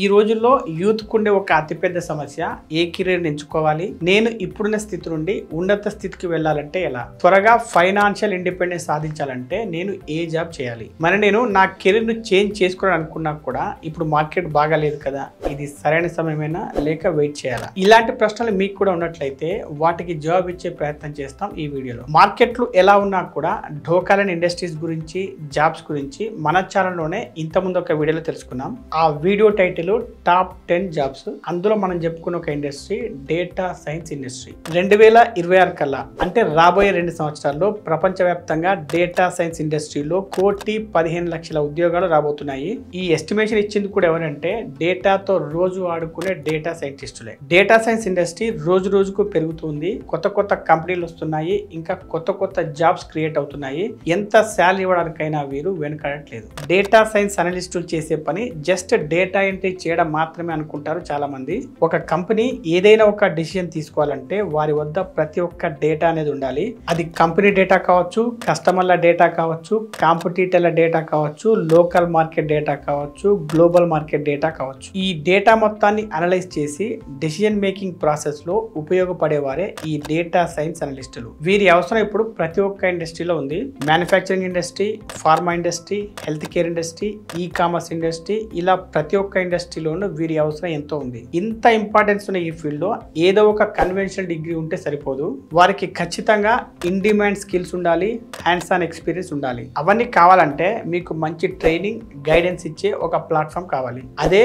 ఈ రోజుల్లో యూత్ కుండే ఒక అతిపెద్ద సమస్య ఏ కెరీర్ ఎంచుకోవాలి, నేను ఇప్పుడున్న స్థితి నుండి ఉన్నత స్థితికి వెళ్ళాలంటే ఎలా, త్వరగా ఫైనాన్షియల్ ఇండిపెండెన్స్ సాధించాలంటే నేను ఏ జాబ్ చేయాలి, మరి నేను నా కెరీర్ ను చేంజ్ చేసుకోవాలని అనుకున్నా కూడా ఇప్పుడు మార్కెట్ బాగాలేదు కదా, ఇది సరైన సమయమేనా లేక వెయిట్ చేయాలా? ఇలాంటి ప్రశ్నలు మీకు కూడా ఉన్నట్లయితే వాటికి జవాబు ఇచ్చే ప్రయత్నం చేస్తాం ఈ వీడియోలో. మార్కెట్లు ఎలా ఉన్నా కూడా ఢోకాలైన ఇండస్ట్రీస్ గురించి, జాబ్స్ గురించి మన ఛానల్లోనే ఇంతకుముందు ఒక వీడియోలో తెలుసుకున్నాం. ఆ వీడియో టైటిల్ టాప్ 10 జాబ్స్. అందులో మనం చెప్పుకున్న ఒక ఇండస్ట్రీ డేటా సైన్స్ ఇండస్ట్రీ. 2026 కల్లా అంటే రాబోయే 2 సంవత్సరాల్లో ప్రపంచవ్యాప్తంగా డేటా సైన్స్ ఇండస్ట్రీలో 1,15,00,000 ఉద్యోగాలు రాబోతున్నాయి. ఈ ఎస్టిమేషన్ ఇచ్చింది కూడా ఎవరంటే డేటాతో రోజు ఆడుకునే డేటా సైంటిస్టులే. డేటా సైన్స్ ఇండస్ట్రీ రోజు రోజుకు పెరుగుతుంది. కొత్త కొత్త కంపెనీలు వస్తున్నాయి, ఇంకా కొత్త కొత్త జాబ్స్ క్రియేట్ అవుతున్నాయి. ఎంత శాలరీ ఇవ్వడానికైనా వీరు వెనుకాడట్లేదు. డేటా సైన్స్ అనలిస్టులు చేసే పని జస్ట్ డేటా ఎంట్రీ చేయడం మాత్రమే అనుకుంటారు చాలా మంది. ఒక కంపెనీ ఏదైనా ఒక డిసిజన్ తీసుకోవాలంటే వారి వద్ద ప్రతి ఒక్క డేటా అనేది ఉండాలి. అది కంపెనీ డేటా కావచ్చు, కస్టమర్ల డేటా కావచ్చు, కాంపిటీటర్ల డేటా కావచ్చు, లోకల్ మార్కెట్ డేటా కావచ్చు, గ్లోబల్ మార్కెట్ డేటా కావచ్చు. ఈ డేటా మొత్తాన్ని అనలైజ్ చేసి డెసిజన్ మేకింగ్ ప్రాసెస్ లో ఉపయోగపడేవారే ఈ డేటా సైన్స్ అనలిస్టులు. వీరి అవసరం ఇప్పుడు ప్రతి ఒక్క ఇండస్ట్రీలో ఉంది. Manufacturing industry, pharma industry, health care industry, e commerce industry, ఇలా ప్రతి ఒక్క ఇండస్ట్రీలోనూ వీరి అవసరం ఎంతో ఉంది. ఇంత ఇంపార్టెన్స్ ఉన్న ఈ ఫీల్డ్ లో ఏదో ఒక కన్వెన్షనల్ డిగ్రీ ఉంటే సరిపోదు. వారికి ఖచ్చితంగా ఇన్ డిమాండ్ స్కిల్స్ ఉండాలి, హ్యాండ్స్ ఆన్ ఎక్స్పీరియన్స్ ఉండాలి. అవన్నీ కావాలంటే మీకు మంచి ట్రైనింగ్, గైడెన్స్ ఇచ్చే ఒక ప్లాట్ఫామ్ కావాలి. అదే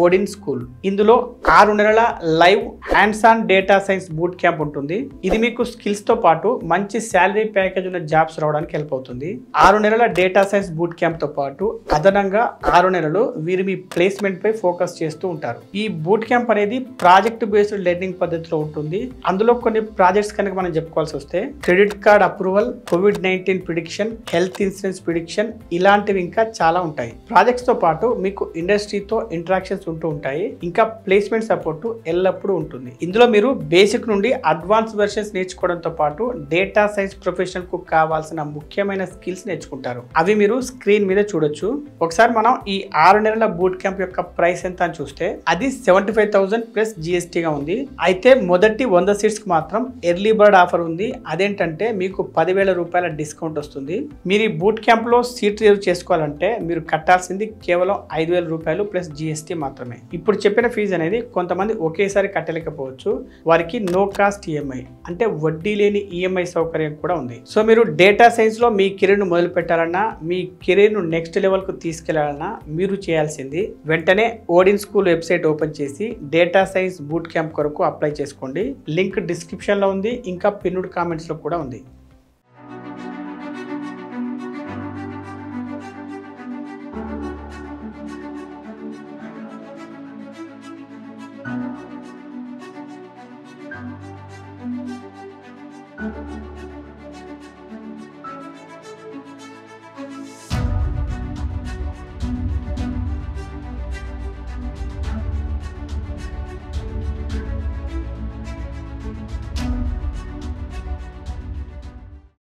ఓడిన్ స్కూల్. ఇందులో 6 నెలల live hands on data science boot camp ఉంటుంది. ఇది మీకు స్కిల్స్ తో పాటు మంచి శాలరీ ప్యాకేజ్ ఉన్న జాబ్స్ రావడానికి హెల్ప్ అవుతుంది. 6 నెలల డేటా సైన్స్ బూట్ క్యాంప్ తో పాటు అదనంగా 6 నెలలు వీరు మీ ప్లేస్మెంట్ పై ఫోకస్ చేస్తూ ఉంటారు. ఈ బూట్ క్యాంప్ అనేది ప్రాజెక్ట్ బేస్డ్ లెర్నింగ్ పద్ధతిలో ఉంటుంది. అందులో కొన్ని ప్రాజెక్ట్స్ కనుక మనం చెప్పుకోవాల్సి వస్తే credit card approval, COVID-19 prediction, health insurance prediction, ఇలాంటివి ఇంకా చాలా ఉంటాయి. ప్రాజెక్ట్స్ తో పాటు మీకు ఇండస్ట్రీతో ఇంటరాక్షన్స్ ఉంటూ ఉంటాయి. ఇంకా ప్లేస్మెంట్ సపోర్ట్ ఎల్లప్పుడూ ఉంటుంది. ఇందులో మీరు బేసిక్ నుండి అడ్వాన్స్ వెర్షన్స్ నేర్చుకోవడంతో పాటు డేటా సైన్స్ ప్రొఫెషనల్ కు కావాల్సిన ముఖ్యమైన స్కిల్స్ నేర్చుకుంటారు. అవి మీరు స్క్రీన్ మీద చూడొచ్చు. ఒకసారి మనం ఈ 6 నెలల బూట్ క్యాంప్ యొక్క ప్రైస్ ఎంత అని చూస్తే అది 75,000 ప్లస్ GST గా ఉంది. అయితే మొదటి 100 సీట్స్ కి మాత్రం ఎర్లీ బర్డ్ ఆఫర్ ఉంది. అదేంటంటే మీకు 10,000 రూపాయల డిస్కౌంట్ వస్తుంది. మీరు ఈ బూట్ క్యాంప్ లో సీట్ రిజర్వ్ చేసుకోవాలంటే మీరు కట్టాల్సింది కేవలం 5,000 రూపాయలు ప్లస్ GST మాత్రమే. ఇప్పుడు చెప్పిన ఫీజు అనేది కొంతమంది ఒకేసారి కట్టలేకపోవచ్చు. వారికి నో కాస్ట్ EMI అంటే వడ్డీ లేని EMI సౌకర్యం కూడా ఉంది. సో మీరు డేటా సైన్స్ లో మీ కెరీర్ ను మొదలు పెట్టాలన్నా, మీ కెరీర్ ను నెక్స్ట్ లెవెల్ కు తీసుకెళ్లాలన్నా మీరు చేయాల్సింది వెంటనే ఓడిన్ స్కూల్ వెబ్సైట్ ఓపెన్ చేసి డేటా సైన్స్ బూట్ క్యాంప్ కొరకు అప్లై చేసుకోండి. లింక్ డిస్క్రిప్షన్ లో ఉంది, ఇంకా పిన్నుడ్ కామెంట్స్ లో కూడా ఉంది.